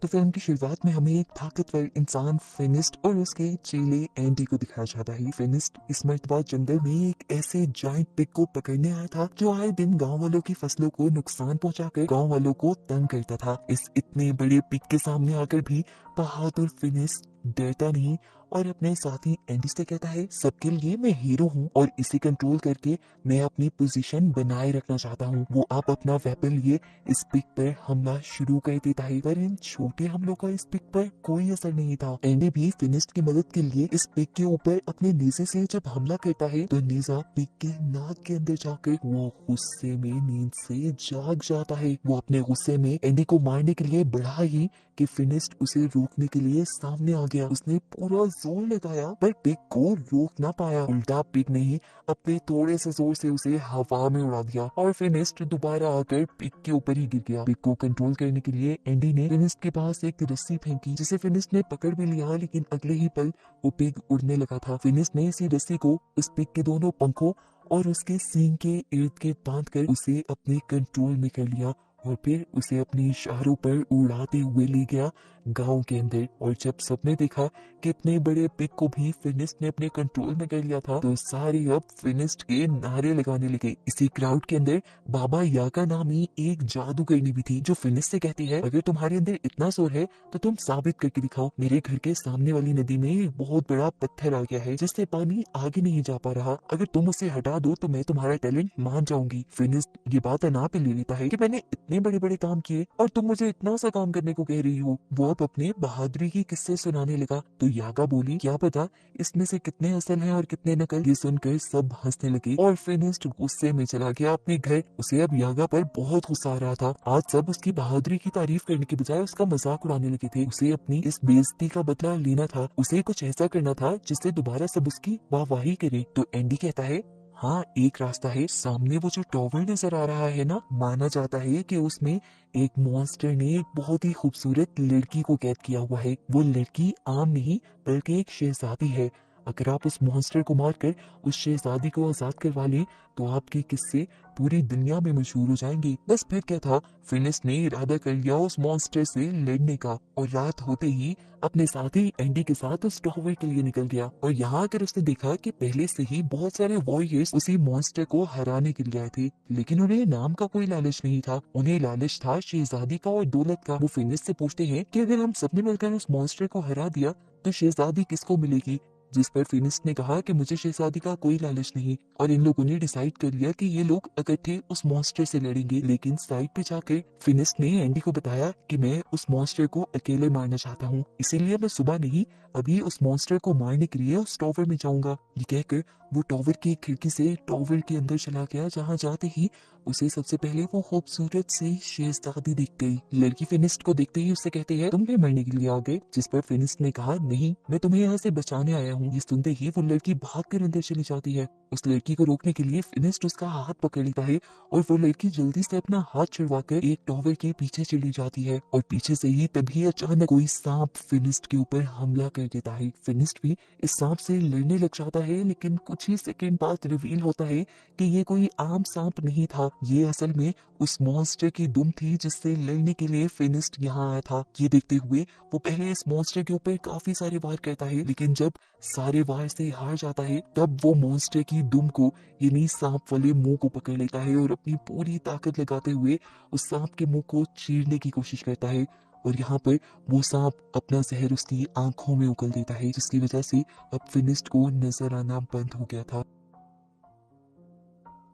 तो फिल्म की शुरुआत में हमें एक ताकतवर इंसान फिनिस्ट और उसके चेले एंडी को दिखाया जाता है। फिनिस्ट इस मर्तबा जंगल में एक ऐसे जायंट पिग को पकड़ने आया था जो आए दिन गांव वालों की फसलों को नुकसान पहुंचाकर गांव वालों को तंग करता था। इस इतने बड़े पिग के सामने आकर भी बहादुर फिनिस्ट डरता नहीं और अपने साथी एंडी से कहता है, सबके लिए मैं हीरो हूँ और इसे कंट्रोल करके मैं अपनी पोजीशन बनाए रखना चाहता हूँ। वो आप अपना वेपन लिए इस पिग पर हमला शुरू कर देता है, पर इन छोटे हमलों का इस पिग पर कोई असर नहीं था। एंडी भी फिनिस्ट की मदद के लिए इस पिग के ऊपर अपने नेज़े से जब हमला करता है तो नेज़ा पिग के नाक के अंदर जाकर वो गुस्से में नींद से जाग जाता है। वो अपने गुस्से में एंडी को मारने के लिए बढ़ा ही कि फिनिस्ट उसे रोकने के लिए सामने आ गया। उसने पूरा जोर लगाया पर पिग को रोक ना पाया। उल्टा पिग ने ही अपने थोड़े से जोर से उसे हवा में उड़ा दिया और फिनिस्ट दोबारा आकर पिग के ऊपर ही गिर गया। पिग को कंट्रोल करने के लिए एंडी ने फिनिस्ट के पास एक रस्सी फेंकी जिसे फिनिस्ट ने पकड़ भी लिया, लेकिन अगले ही पल वो पिग उड़ने लगा था। फिनिस्ट ने इसी रस्सी को उस पिग के दोनों पंखों और उसके सींग के इर्द गिर्द बांधकर उसे अपने कंट्रोल में कर लिया और फिर उसे अपने इशारों पर उड़ाते हुए ले गया गांव के अंदर। और जब सबने देखा कि इतने बड़े पिग को भी फिनिस्ट ने अपने कंट्रोल में कर लिया था तो सारे अब फिनिस्ट के नारे लगाने लगे। इसी क्राउड के अंदर बाबा यागा नामी एक जादूगरनी भी थी जो फिनिस्ट से कहती है, अगर तुम्हारे अंदर इतना जोर है तो तुम साबित करके दिखाओ। मेरे घर के सामने वाली नदी में एक बहुत बड़ा पत्थर आ गया है जिससे पानी आगे नहीं जा पा रहा, अगर तुम उसे हटा दो तो मैं तुम्हारा टैलेंट मान जाऊंगी। फिनिस्ट ये बात अना पे ले लेता है कि मैंने इतने बड़े बड़े काम किए और तुम मुझे इतना सा काम करने को कह रही हो। वो अब अपने बहादुरी की किस्से सुनाने लगा तो यागा बोली, क्या पता इसमें से कितने असल हैं और कितने नकल। ये सुनकर सब हंसने लगे और फिनिस्ट गुस्से में चला गया अपने घर। उसे अब यागा पर बहुत गुस्सा आ रहा था। आज सब उसकी बहादुरी की तारीफ करने के बजाय उसका मजाक उड़ाने लगे थे। उसे अपनी इस बेइज्जती का बदला लेना था। उसे कुछ ऐसा करना था जिससे दोबारा सब उसकी वाहवाही करे। तो एंडी कहता है, हाँ एक रास्ता है। सामने वो जो टॉवर नजर आ रहा है ना, माना जाता है कि उसमें एक मॉन्स्टर ने एक बहुत ही खूबसूरत लड़की को कैद किया हुआ है। वो लड़की आम नहीं बल्कि एक शहजादी है। अगर आप उस मॉन्स्टर को मारकर उस शहजादी को आजाद करवा लें तो आपके किस्से पूरी दुनिया में मशहूर हो जाएंगे। बस फिर क्या था, फिनिस्ट ने इरादा कर लिया उस मॉन्स्टर से लड़ने का और रात होते ही अपने साथी एंडी के साथ उस टॉवर के लिए निकल गया। और यहाँ आकर उसने देखा कि पहले से ही बहुत सारे वॉरियर्स उसी मॉन्स्टर को हराने के लिए आए थे, लेकिन उन्हें नाम का कोई लालच नहीं था। उन्हें लालच था शहजादी का और दौलत का। वो फिनिस्ट से पूछते हैं कि अगर हम सबने मिलकर उस मॉन्स्टर को हरा दिया तो शहजादी किसको मिलेगी। जिस पर फिनिस्ट ने कहा कि मुझे शहजादी का कोई लालच नहीं। और इन लोगों ने डिसाइड कर लिया कि ये लोग इकट्ठे उस मॉन्स्टर से लड़ेंगे। लेकिन साइड पे जाकर फिनिस्ट ने एंडी को बताया कि मैं उस मॉन्स्टर को अकेले मारना चाहता हूँ, इसीलिए मैं सुबह नहीं अभी उस मॉन्स्टर को मारने के लिए उस टॉवर में जाऊंगा। ये कहकर वो टॉवर की खिड़की से टॉवर के अंदर चला गया, जहाँ जाते ही उसे सबसे पहले वो खूबसूरत सी शहजादी दिख गई। लड़की फिनिस्ट को देखते ही उससे कहती है, तुम भी मरने के लिए आ गए। जिस पर फिनिस्ट ने कहा, नहीं मैं तुम्हें यहाँ से बचाने आया हूँ। ये सुनते ही वो लड़की भागकर अंदर चली जाती है। उस लड़की को रोकने के लिए फिनिस्ट उसका हाथ पकड़ लेता है और वो लड़की जल्दी से अपना हाथ छुड़वाकर एक टॉवर के पीछे चली जाती है। और पीछे से ही तभी अचानक कोई सांप फिनिस्ट के ऊपर हमला कर देता है। फिनिस्ट भी इस सांप से लड़ने लग जाता है, लेकिन कुछ ही सेकंड बाद रिवील होता है कि ये कोई आम सांप नहीं था। ये असल में उस मॉन्स्टर की दुम थी जिससे लड़ने के लिए फिनिस्ट यहाँ आया था। ये देखते हुए वो पहले इस मॉन्स्टर के ऊपर काफी सारे वार करता है, लेकिन जब सारे वार से हार जाता है तब वो मॉन्स्टर की दुम को यानी सांप वाले मुंह को पकड़ लेता है और अपनी पूरी ताकत लगाते हुए उस सांप के मुंह को चीरने की कोशिश करता है। और यहाँ पर वो सांप अपना जहर उसकी आंखों में उगल देता है, जिसकी वजह से अब फिनिस्ट को नजर आना बंद हो गया था।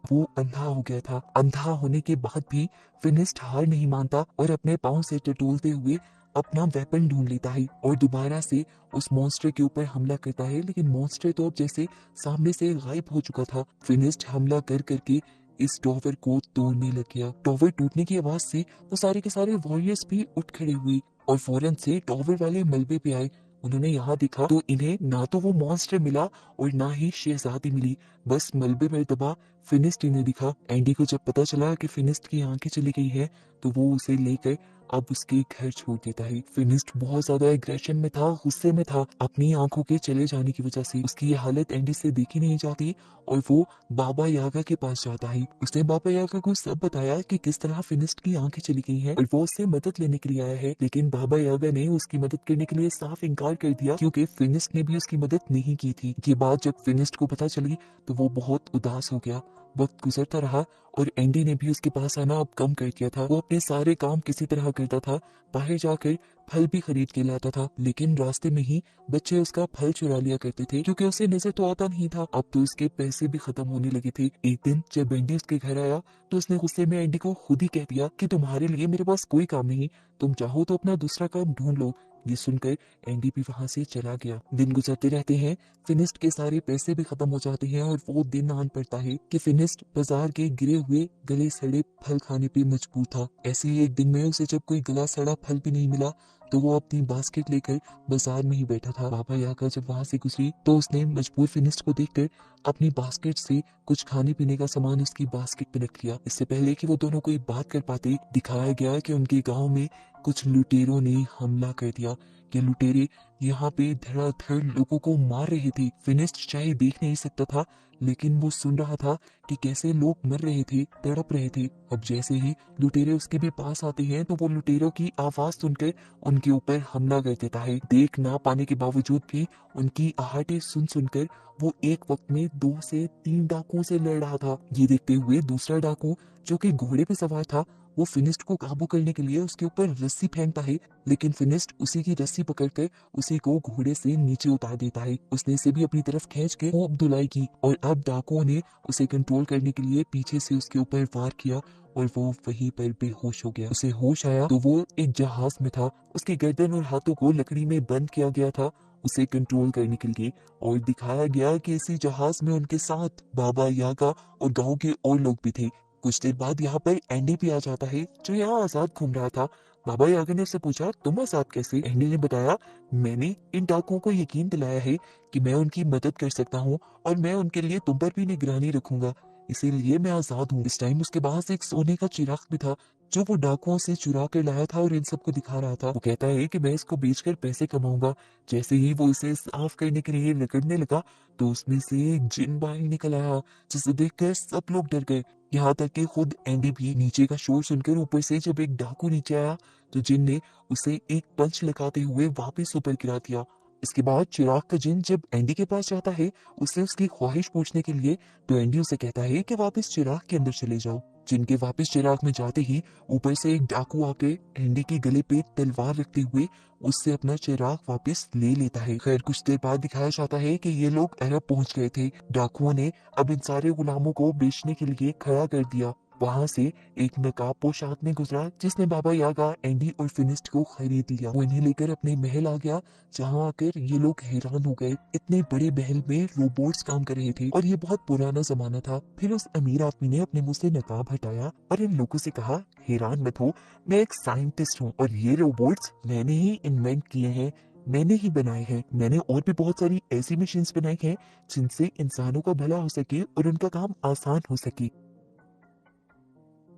वो अंधा हो गया था। अंधा होने के बाद भी फिनिस्ट हार नहीं मानता और अपने पाँव से टटोलते हुए अपना वेपन ढूंढ लेता है और दोबारा से उस मॉन्स्टर के ऊपर हमला करता है। लेकिन मॉन्स्टर तो अब जैसे सामने से गायब हो चुका था। फिनिस्ट हमला कर करके इस टॉवर को तोड़ने लग गया। टॉवर टूटने की आवाज से वो सारे के सारे वॉरियर्स भी उठ खड़े हुए और फौरन से टॉवर वाले मलबे पे आए। उन्होंने यहाँ देखा तो इन्हें ना तो वो मॉन्स्टर मिला और ना ही शहजादी मिली, बस मलबे में दबा फिनिस्ट इन्हें दिखा। एंडी को जब पता चला कि फिनिस्ट की आंखें चली गई है तो वो उसे लेकर अब उसके घर छोड़ देता है। फिनिस्ट बहुत ज्यादा एग्रेशन में था, गुस्से में था अपनी आंखों के चले जाने की वजह से। उसकी ये हालत एंडी से देखी नहीं जाती और वो बाबा यागा के पास जाता है। उसने बाबा यागा को सब बताया कि किस तरह फिनिस्ट की आंखें चली गई हैं और वो उससे मदद लेने के लिए आया है, लेकिन बाबा यागा ने उसकी मदद करने के लिए साफ इनकार कर दिया क्योंकि फिनिस्ट ने भी उसकी मदद नहीं की थी। ये बात जब फिनिस्ट को पता चली तो वो बहुत उदास हो गया। वक्त गुजरता रहा और एंडी ने भी उसके पास आना अब कम कर दिया था। वो अपने सारे काम किसी तरह करता था, बाहर जाकर फल भी खरीद के लाता था, लेकिन रास्ते में ही बच्चे उसका फल चुरा लिया करते थे क्योंकि उसे नजर तो आता नहीं था। अब तो उसके पैसे भी खत्म होने लगे थे। एक दिन जब एंडी उसके घर आया तो उसने गुस्से में एंडी को खुद ही कह दिया कि तुम्हारे लिए मेरे पास कोई काम नहीं, तुम चाहो तो अपना दूसरा काम ढूंढ लो। ये सुनकर एंडी भी वहां से चला गया। दिन गुजरते रहते हैं, फिनिस्ट के सारे पैसे भी खत्म हो जाते हैं और वो दिन आन पड़ता है कि फिनिस्ट बाजार के गिरे हुए गले सड़े फल खाने पे मजबूर था। ऐसे ही एक दिन में उसे जब कोई गला सड़ा फल भी नहीं मिला तो वो अपनी बास्केट लेकर बाजार में ही बैठा था। बाबा यागा जब वहां से गुजरी तो उसने मजबूर फिनिस्ट को देखकर अपनी बास्केट से कुछ खाने पीने का सामान उसकी बास्केट पे रख लिया। इससे पहले कि वो दोनों कोई बात कर पाते, दिखाया गया कि उनके गांव में कुछ लुटेरों ने हमला कर दिया। ये लुटेरे यहाँ पे धड़ाधड़ लोगों को मार रहे थे। फिनिस्ट चाहे देख नहीं सकता था, लेकिन वो सुन रहा था कि कैसे लोग मर रहे थे, तड़प रहे थे। अब जैसे ही लुटेरे उसके भी पास आते हैं तो वो लुटेरों की आवाज सुनकर उनके ऊपर हमला कर देता है। देख ना पाने के बावजूद भी उनकी आहटें सुन सुनकर वो एक वक्त में 2 से 3 डाकुओं से लड़ रहा था। ये देखते हुए दूसरा डाकू जो कि घोड़े पे सवार था, वो फिनिस्ट को काबू करने के लिए उसके ऊपर रस्सी फेंकता है, लेकिन फिनिस्ट उसी की रस्सी पकड़कर उसी को घोड़े से नीचे उतार देता है। उसने इसे भी अपनी तरफ खींच के खूब धुलाई की और अब डाकुओं ने उसे कंट्रोल करने के लिए पीछे से उसके ऊपर वार किया और वो वहीं पर बेहोश हो गया। उसे होश आया तो वो एक जहाज में था। उसके गर्दन और हाथों को लकड़ी में बंद किया गया था उसे कंट्रोल करने के लिए, और दिखाया गया कि इसी जहाज में उनके साथ बाबा यागा और गांव के और लोग भी थे। कुछ देर बाद यहाँ पर एंडी भी आ जाता है जो यहाँ आजाद घूम रहा था। बाबा यागा ने उससे पूछा, तुम आजाद कैसे? एंडी ने बताया, मैंने इन डाकुओं को यकीन दिलाया है कि मैं उनकी मदद कर सकता हूँ और मैं उनके लिए तुम पर भी निगरानी रखूंगा, इसीलिए मैं आजाद हूँ। इस टाइम उसके पास एक सोने का चिराग भी था जो वो डाकुओं से चुरा कर लाया था और इन सबको दिखा रहा था। वो कहता है कि मैं इसको बेचकर पैसे कमाऊंगा। जैसे ही वो इसे साफ करने के लिए रगड़ने लगा तो उसमें से एक जिन बाहर निकल आया, जिसे देखकर सब लोग डर गए, यहाँ तक कि खुद एंडी भी। नीचे का शोर सुनकर ऊपर से जब एक डाकू नीचे आया तो जिन ने उसे एक पंच लगाते हुए वापस ऊपर गिरा दिया। इसके बाद चिराग का जिन जब एंडी के पास जाता है उससे उसकी ख्वाहिश पूछने के लिए, तो एंडी उसे कहता है कि वापस चिराग के अंदर चले जाओ। जिनके वापस चिराग में जाते ही ऊपर से एक डाकू आके एंडी के गले पे तलवार रखते हुए उससे अपना चिराग वापस ले लेता है। खैर कुछ देर बाद दिखाया जाता है कि ये लोग अरब पहुंच गए थे। डाकुओं ने अब इन सारे गुलामों को बेचने के लिए खड़ा कर दिया। वहां से एक नकाबपोश आदमी गुजरा जिसने बाबा यागा, एंडी और फिनिस्ट को खरीद लिया। वो इन्हें लेकर अपने महल आ गया, जहाँ आकर ये लोग हैरान हो गए। इतने बड़े महल में रोबोट्स काम कर रहे थे और ये बहुत पुराना जमाना था। फिर उस अमीर आदमी ने अपने मुंह से नकाब हटाया और इन लोगों से कहा, हैरान मत हो, मैं एक साइंटिस्ट हूँ और ये रोबोट्स मैंने ही इन्वेंट किए हैं, मैंने ही बनाए हैं। मैंने और भी बहुत सारी ऐसी मशीन्स बनाई हैं जिनसे इंसानों का भला हो सके और उनका काम आसान हो सके।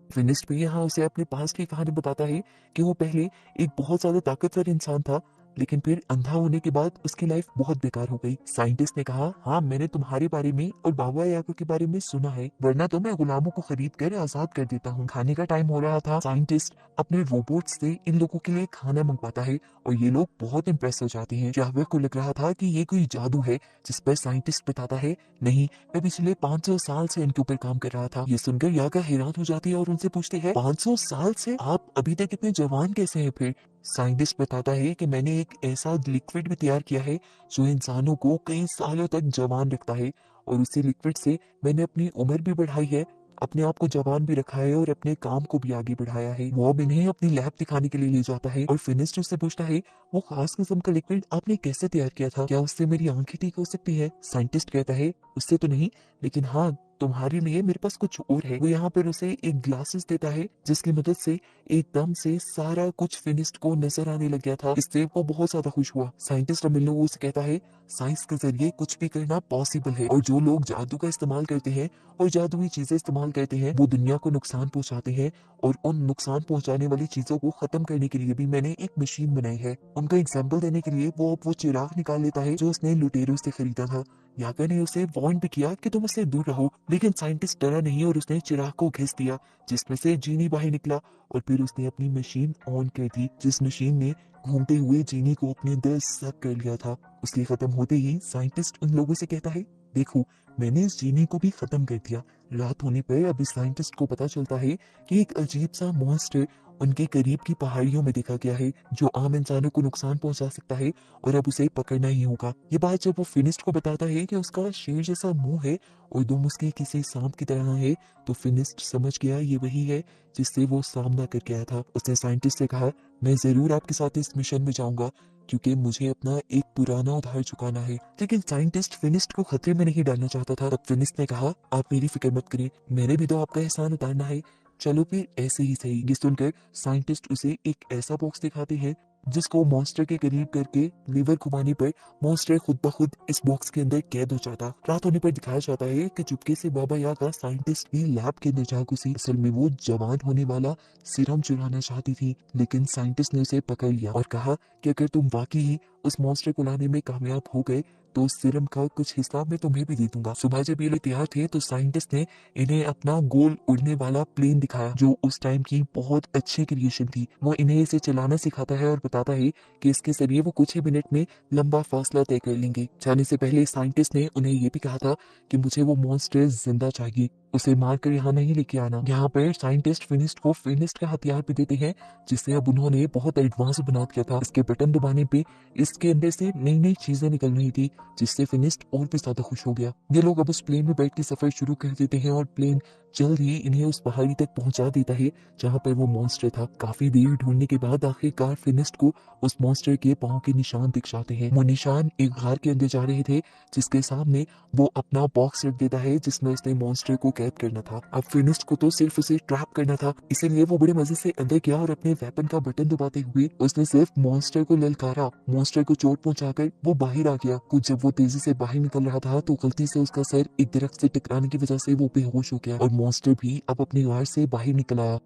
फिनिस्ट भी यहाँ उसे अपने पास की कहानी बताता है कि वो पहले एक बहुत ज्यादा ताकतवर इंसान था, लेकिन फिर अंधा होने के बाद उसकी लाइफ बहुत बेकार हो गई। साइंटिस्ट ने कहा, हाँ मैंने तुम्हारे बारे में और बाबा याकूब के बारे में सुना है, वरना तो मैं गुलामों को खरीद कर आजाद कर देता हूँ। खाने का टाइम हो रहा था। साइंटिस्ट अपने रोबोट से इन लोगों के लिए खाना मंगवाता है और ये लोग बहुत इम्प्रेस हो जाते हैं। जाहवे को लग रहा था कि ये कोई जादू है, जिस पर साइंटिस्ट बताता है, नहीं मैं पिछले 500 साल से इनके ऊपर काम कर रहा था। ये सुनकर यागा हैरान हो जाती है और उनसे पूछते हैं, 500 साल से आप अभी तक इतने जवान कैसे हैं? फिर साइंटिस्ट बताता है कि मैंने एक ऐसा लिक्विड भी तैयार किया है जो इंसानों को कई सालों तक जवान रखता है, और उसी लिक्विड से मैंने अपनी उम्र भी बढ़ाई है, अपने आप को जवान भी रखा है और अपने काम को भी आगे बढ़ाया है। वो अब इन्हें अपनी लैब दिखाने के लिए ले जाता है और फिनिस्ट उससे पूछता है, वो खास किस्म का लिक्विड आपने कैसे तैयार किया था? क्या उससे मेरी आंखें ठीक हो सकती है? साइंटिस्ट कहता है, उससे तो नहीं, लेकिन हाँ तुम्हारे लिए मेरे पास कुछ और है। वो यहाँ पर उसे एक ग्लासेस देता है जिसकी मदद से एकदम से सारा कुछ फिनिस्ट को नजर आने लग गया था। इससे वो बहुत ज्यादा खुश हुआ। साइंटिस्ट अब इन लोगों से कहता है साइंस के जरिए कुछ भी करना पॉसिबल है, और जो लोग जादू का इस्तेमाल करते हैं और जादुई चीजें इस्तेमाल करते हैं वो दुनिया को नुकसान पहुंचाते हैं, और उन नुकसान पहुंचाने वाली चीजों को खत्म करने के लिए भी मैंने एक मशीन बनाई है। उनका एग्जाम्पल देने के लिए वो अब वो चिराग निकाल लेता है जो उसने लुटेरों से खरीदा था। यागा ने उसे वार्न भी किया कि तुम उससे दूर रहो, लेकिन साइंटिस्ट डरा नहीं और उसने चिराग को घिस दिया जिसमें से जीनी बाहर निकला, और फिर उसने अपनी मशीन ऑन कर दी जिस मशीन ने घूमते हुए जीनी को अपने अंदर सक कर लिया था। उसके खत्म होते ही साइंटिस्ट उन लोगों से कहता है देखो मैंने इस जीनी को भी खत्म कर दिया। रात होने पर अभी साइंटिस्ट को पता चलता है कि एक अजीब सा मॉन्स्टर उनके करीब की पहाड़ियों में देखा गया है जो आम इंसानों को नुकसान पहुंचा सकता है, और अब उसे पकड़ना ही होगा। ये बात जब वो फिनिस्ट को बताता है कि उसका शेर जैसा मुंह है और दुम उसके किसी सांप की तरह है, तो फिनिस्ट समझ गया ये वही है जिससे वो सामना करके आया था। उसने साइंटिस्ट से कहा मैं जरूर आपके साथ इस मिशन में जाऊंगा क्योंकि मुझे अपना एक पुराना उधार चुकाना है। लेकिन साइंटिस्ट फिनिस्ट को खतरे में नहीं डालना चाहता था। तब फिनिस्ट ने कहा आप मेरी फिक्र मत करिए, मैंने भी तो आपका एहसान उतारना है, चलो फिर ऐसे ही सही। ये सुनकर साइंटिस्ट उसे एक ऐसा बॉक्स दिखाते हैं जिसको मॉन्स्टर के करीब करके लीवर घुमाने पर मॉन्स्टर खुद ब खुद इस बॉक्स के अंदर कैद हो जाता। रात होने पर दिखाया जाता है कि चुपके से बाबा यागा साइंटिस्ट की लैब के अंदर जा घुसी। असल में वो जवान होने वाला सीरम चुराना चाहती थी, लेकिन साइंटिस्ट ने उसे पकड़ लिया और कहा कि अगर तुम वाकई ही उस मॉन्स्टर को लाने में कामयाब हो गए तो उस सीरम का कुछ हिस्सा मैं तुम्हें भी दे दूंगा। सुबह जब ये लोग तैयार थे तो साइंटिस्ट ने इन्हें अपना गोल उड़ने वाला प्लेन दिखाया जो उस टाइम की बहुत अच्छी क्रिएशन थी। वो इन्हें इसे चलाना सिखाता है और बताता है कि इसके जरिए वो कुछ ही मिनट में लंबा फासला तय कर लेंगे। जाने से पहले साइंटिस्ट ने उन्हें ये भी कहा था कि मुझे वो मॉन्स्टर जिंदा चाहिए, उसे मारकर यहाँ नहीं लेके आना। यहाँ पर साइंटिस्ट फिनिस्ट को फिनिस्ट का हथियार भी देते हैं जिसे अब उन्होंने बहुत एडवांस बना दिया था। इसके बटन दबाने पे इसके अंदर से नई नई चीजें निकल रही थी जिससे फिनिस्ट और भी ज्यादा खुश हो गया। ये लोग अब उस प्लेन में बैठ के सफर शुरू कर देते हैं और प्लेन जल्द ही इन्हें उस पहाड़ी तक पहुंचा देता है जहां पर वो मॉन्स्टर था। काफी देर ढूंढने के बाद आखिरकार फिनिस्ट को उस मॉन्स्टर के पांव के निशान दिख जाते हैं। वो निशान एक घर के अंदर जा रहे थे जिसके सामने वो अपना बॉक्स रख देता है जिसमें उसने मॉन्स्टर को कैद करना था। अब फिनिस्ट को तो सिर्फ उसे ट्रैप करना था, इसीलिए वो बड़े मजे से अंदर गया और अपने वेपन का बटन दबाते हुए उसने सिर्फ मॉन्स्टर को ललकारा। मॉन्स्टर को चोट पहुंचाकर वो बाहर आ गया। कुछ जब वो तेजी से बाहर निकल रहा था तो गलती से उसका सर एक दरख्त से टकराने की वजह से वो बेहोश हो गया और मॉन्स्टर भी अब अपने गार से बाहर निकल आया।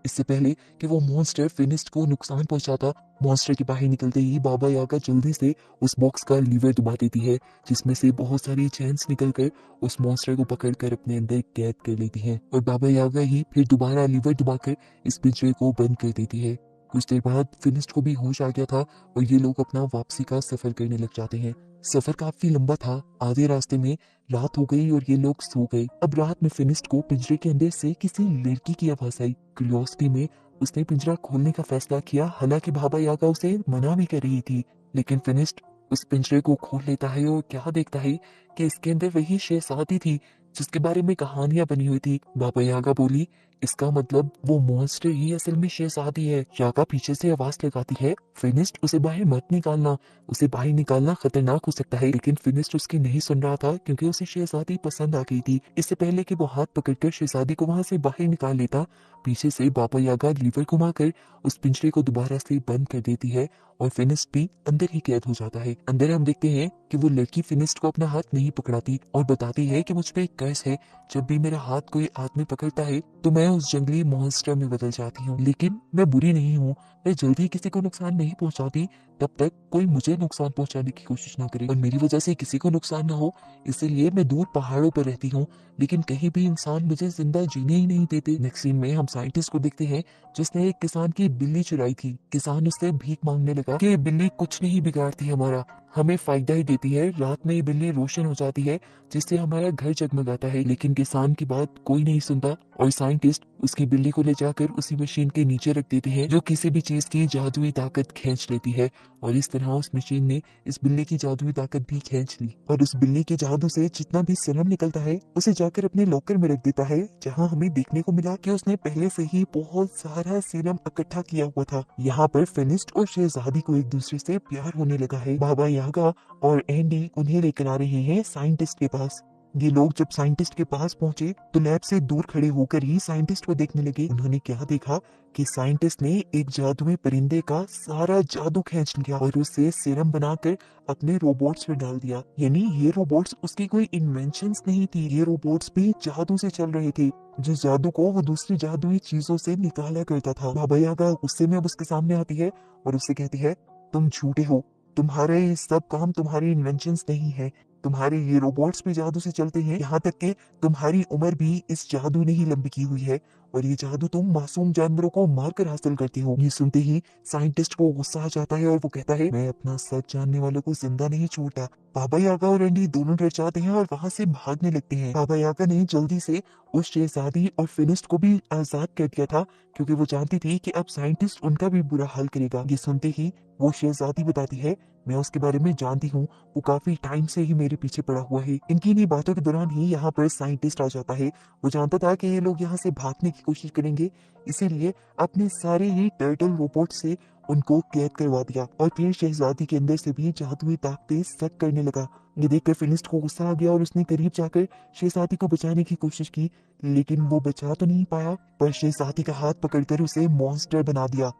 इससे पहले कि वो मॉन्स्टर फिनिस्ट को नुकसान पहुंचाता, मॉन्स्टर के बाहर निकलते ही बाबा यागा जल्दी से उस बॉक्स का लीवर दबा देती है जिसमें से बहुत सारी चैन्स निकलकर उस मॉन्स्टर को पकड़कर अपने अंदर कैद कर लेती हैं, और बाबा यागा ही फिर दोबारा लीवर दबाकर इस पिंजरे को बंद कर देती है। कुछ देर बाद फिनिस्ट को भी होश आ गया था और ये लोग अपना वापसी का सफर करने लग जाते हैं। सफर काफी लंबा था, आधे रास्ते में रात हो गई और ये लोग सो गए। अब रात में फिनिस्ट को पिंजरे के अंदर से किसी लड़की की आवाज आई। क्यूरियोसिटी में उसने पिंजरा खोलने का फैसला किया, हालांकि बाबा यागा उसे मना भी कर रही थी, लेकिन फिनिस्ट उस पिंजरे को खोल लेता है और क्या देखता है कि इसके अंदर वही शहजादी थी जिसके बारे में कहानियां बनी हुई थी। बाबा यागा बोली इसका मतलब वो मॉन्स्टर ही असल में शहजादी है। यागा पीछे से आवाज लगाती है फिनिस्ट उसे बाहर मत निकालना, उसे बाहर निकालना खतरनाक हो सकता है। लेकिन फिनिस्ट उसकी नहीं सुन रहा था क्योंकि उसे शहजादी पसंद आ गई थी। इससे पहले कि वो हाथ पकड़कर शहजादी को वहां से बाहर निकाल लेता, पीछे से बाबा यागा लीवर घुमाकर उस पिंजरे को दोबारा से बंद कर देती है और फिनिस्ट भी अंदर ही कैद हो जाता है। अंदर हम देखते हैं कि वो लड़की फिनिस्ट को अपना हाथ नहीं पकड़ाती और बताती है कि मुझ पे एक कर्ज है, जब भी मेरा हाथ कोई आदमी पकड़ता है तो मैं उस जंगली मॉन्स्टर में बदल जाती हूँ। लेकिन मैं बुरी नहीं हूँ, मैं जल्दी किसी को नुकसान नहीं पहुंचाती तब तक कोई मुझे नुकसान पहुंचाने की कोशिश ना करे और मेरी वजह से किसी को नुकसान ना हो, इसलिए मैं दूर पहाड़ों पर रहती हूँ, लेकिन कहीं भी इंसान मुझे जिंदा जीने ही नहीं देते। नेक्स्ट सीन में हम साइंटिस्ट को देखते हैं जिसने एक किसान की बिल्ली चुराई थी। किसान उससे भीख मांगने लगा कि बिल्ली कुछ नहीं बिगाड़ती हमारा, हमें फायदा ही देती है। रात में ये बिल्ली रोशन हो जाती है जिससे हमारा घर जगमगाता है। लेकिन किसान की बात कोई नहीं सुनता और साइंटिस्ट उसकी बिल्ली को ले जाकर उसी मशीन के नीचे रख देते हैं जो किसी भी चीज की जादुई ताकत खींच लेती है, और इस तरह उस मशीन ने इस बिल्ली की जादुई ताकत भी खींच ली और उस बिल्ली के जादू से जितना भी सीरम निकलता है उसे जाकर अपने लॉकर में रख देता है, जहाँ हमें देखने को मिला कि उसने पहले से ही बहुत सारा सीरम इकट्ठा किया हुआ था। यहाँ पर फिनिस्ट और शहजादी को एक दूसरे से प्यार होने लगा है। बाबा यागा और एंडी उन्हें लेकर आ रहे हैं साइंटिस्ट के पास। ये लोग जब साइंटिस्ट के पास पहुंचे तो लैब से दूर खड़े होकर ही साइंटिस्ट को देखने लगे। उन्होंने क्या देखा कि साइंटिस्ट ने एक जादुई परिंदे का सारा जादू खींच लिया और उससे सीरम बनाकर अपने रोबोट्स में डाल दिया। यानी ये रोबोट्स उसकी कोई इन्वेंशंस नहीं थी, ये रोबोट्स भी जादू से चल रहे थे, जिस जादू को वो दूसरी जादुई चीजों से निकाला करता था। बाबा यागा गुस्से में अब उसके सामने आती है और उससे कहती है, तुम झूठे हो, तुम्हारे ये सब काम तुम्हारी इन्वेंशंस नहीं है, तुम्हारे ये रोबोट्स भी जादू से चलते हैं, यहाँ तक कि तुम्हारी उम्र भी इस जादू ने ही लंबी की हुई है और ये जादू तुम मासूम जानवरों को मारकर हासिल करती हो। ये सुनते ही साइंटिस्ट को गुस्सा आ जाता है और वो कहता है, मैं अपना सच जानने वालों को जिंदा नहीं छोड़ता। बाबा यागा और एंडी दोनों डर जाते हैं और वहां से भागने लगते हैं। बाबा यागा ने जल्दी से उस शहजादी और फिनिस्ट को भी आजाद कर दिया था क्योंकि वो जानती थी कि अब साइंटिस्ट उनका भी बुरा हाल करेगा। ये सुनते ही वो शहजादी बताती है, मैं उसके बारे में जानती हूँ, वो काफी टाइम से ही मेरे पीछे पड़ा हुआ है। इनकी इन्हीं बातों के दौरान ही यहाँ पर साइंटिस्ट आ जाता है। वो जानता था कि ये लोग यहाँ से भागने की कोशिश करेंगे, इसीलिए अपने सारे ही टर्टल रोबोट से उनको कैद करवा दिया और फिर शहजादी के अंदर से भी जादुई ताकतें सक करने लगा। ये देखकर फिनिस्ट को गुस्सा आ गया और उसने करीब जाकर शहजादी को बचाने की कोशिश की, लेकिन वो बचा तो नहीं पाया, पर शहजादी का हाथ पकड़कर उसे मॉन्स्टर बना दिया।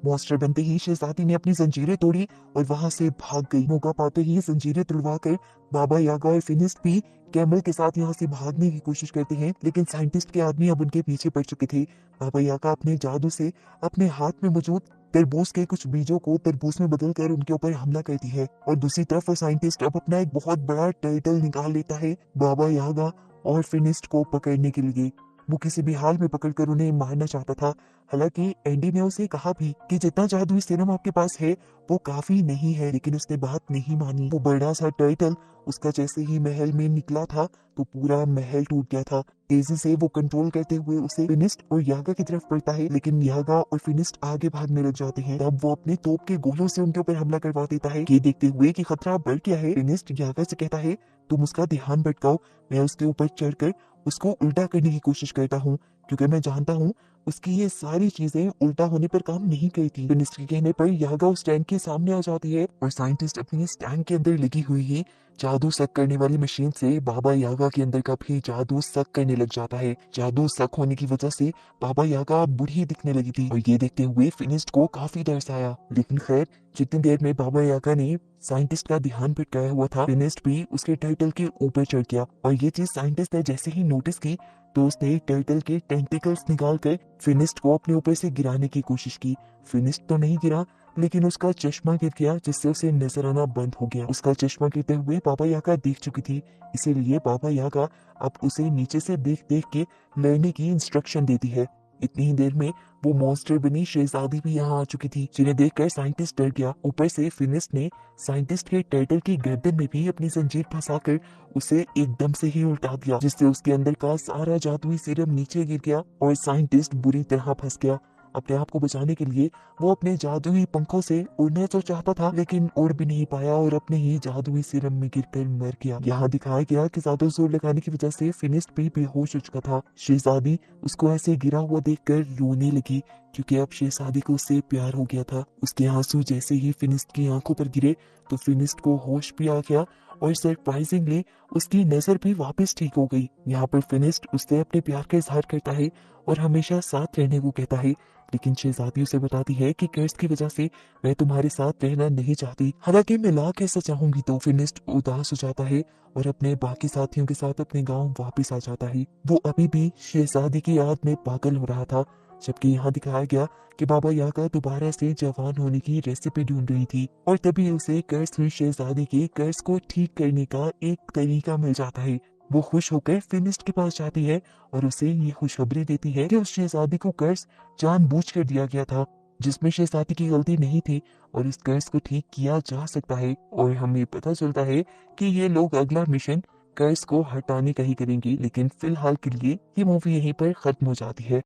मॉन्स्टर बनते ही शहजादी ने अपनी जंजीरें तोड़ी और वहां से भाग गई। मौका पाते ही जंजीरें तुड़वा कर बाबा यागा और फिनिस्ट भी कैमल के साथ यहाँ से भागने की कोशिश करते हैं, लेकिन साइंटिस्ट के आदमी अब उनके पीछे पड़ चुके थे। बाबा यागा अपने जादू से अपने हाथ में मौजूद तरबूज के कुछ बीजों को तरबूज में बदलकर उनके ऊपर हमला करती है और दूसरी तरफ वो साइंटिस्ट अब अपना एक बहुत बड़ा टर्टल निकाल लेता है बाबा यागा और फिनिस्ट को पकड़ने के लिए। वो किसी भी हाल में पकड़कर उन्हें मारना चाहता था। हालांकि एंडी ने उसे कहा भी कि जितना जादुई सीरम आपके पास है वो काफी नहीं है, लेकिन उसने बात नहीं मानी। वो बड़ा सा टर्टल उसका जैसे ही महल में निकला था तो पूरा महल टूट गया था। तेजी से वो कंट्रोल करते हुए उसे फिनिस्ट और यागा की तरफ पड़ता है, लेकिन यागा और फिनिस्ट आगे भागने लग जाते हैं। तब वो अपने तोप के गोलों से उनके ऊपर हमला करवा देता है। ये देखते हुए कि खतरा बढ़ गया है, फिनिस्ट यागा से कहता है, तुम उसका ध्यान भटकाओ, मैं उसके ऊपर चढ़कर उसको उल्टा करने की कोशिश करता हूँ, क्योंकि मैं जानता हूँ उसकी ये सारी चीजें उल्टा होने पर काम नहीं करती। फिनिस्ट के कहने पर यागा उस टैंक के सामने आ जाती है और साइंटिस्ट अपनी इस टैंक के अंदर लगी हुई है जादू सक करने वाली मशीन से बाबा यागा के अंदर का भी जादू सक करने लग जाता है। जादू सक होने की वजह से बाबा यागा बूढ़ी दिखने लगी थी और ये देखते हुए फिनिस्ट को काफी तरस आया। लेकिन खैर, जितनी देर में बाबा यागा ने साइंटिस्ट का ध्यान भटकाया हुआ था, फिनिस्ट भी उसके टाइटल के ऊपर चढ़ गया और ये चीज साइंटिस्ट ने जैसे ही नोटिस की तो उसने टर्टल के टेंटिकल्स निकाल कर फिनिस्ट को अपने ऊपर से गिराने की कोशिश की। फिनिस्ट तो नहीं गिरा, लेकिन उसका चश्मा गिर गया जिससे उसे नजर आना बंद हो गया। उसका चश्मा गिरते हुए बाबा यागा देख चुकी थी, इसीलिए बाबा यागा अब उसे नीचे से देख देख के लड़ने की इंस्ट्रक्शन देती है। इतनी ही देर में वो मॉन्स्टर बनी शहजादी भी यहाँ आ चुकी थी, जिन्हें देखकर साइंटिस्ट डर गया। ऊपर से फिनिस्ट ने साइंटिस्ट के टर्टल की गर्दन में भी अपनी जंजीर फंसाकर उसे एकदम से ही उल्टा दिया, जिससे उसके अंदर का सारा जादुई सीरम नीचे गिर गया और साइंटिस्ट बुरी तरह फंस गया। अपने आप को बचाने के लिए वो अपने जादुई पंखों से उड़ना तो चाहता था, लेकिन उड़ भी नहीं पाया और अपने ही जादुई सीरम में गिरकर मर गया। यहाँ दिखाया गया कि ज्यादा जोर लगाने की वजह से फिनिस्ट भी बेहोश हो चुका था। शहजादी उसको ऐसे गिरा हुआ देखकर रोने लगी, क्योंकि अब शहजादी को उससे प्यार हो गया था। उसके आंसू जैसे ही फिनिस्ट की आंखों पर गिरे तो फिनिस्ट को होश भी आ गया और सरप्राइजिंगली उसकी नजर भी वापस ठीक हो गई। यहाँ पर फिनिस्ट उससे अपने प्यार का इजहार करता है और हमेशा साथ रहने को कहता है, लेकिन शहजादी उसे बताती है कि कर्ज की वजह से मैं तुम्हारे साथ रहना नहीं चाहती। हालांकि मैं लाख ऐसा चाहूंगी तो। फिनिस्ट उदास हो जाता है और अपने बाकी साथियों के साथ अपने गांव वापस आ जाता है। वो अभी भी शहजादी की याद में पागल हो रहा था, जबकि यहाँ दिखाया गया कि बाबा यागा दोबारा से जवान होने की रेसिपी ढूंढ रही थी और तभी उसे कर्ज हुई शहजादी के कर्ज को ठीक करने का एक तरीका मिल जाता है। वो खुश होकर फिनिस्ट के पास जाती है और उसे ये खुशखबरी देती है कि उस शहजादी को कर्ज जानबूझकर दिया गया था, जिसमें शहजादी की गलती नहीं थी और इस कर्ज को ठीक किया जा सकता है। और हमें पता चलता है कि ये लोग अगला मिशन कर्ज को हटाने का ही करेंगे। लेकिन फिलहाल के लिए ये मूवी यहीं पर खत्म हो जाती है।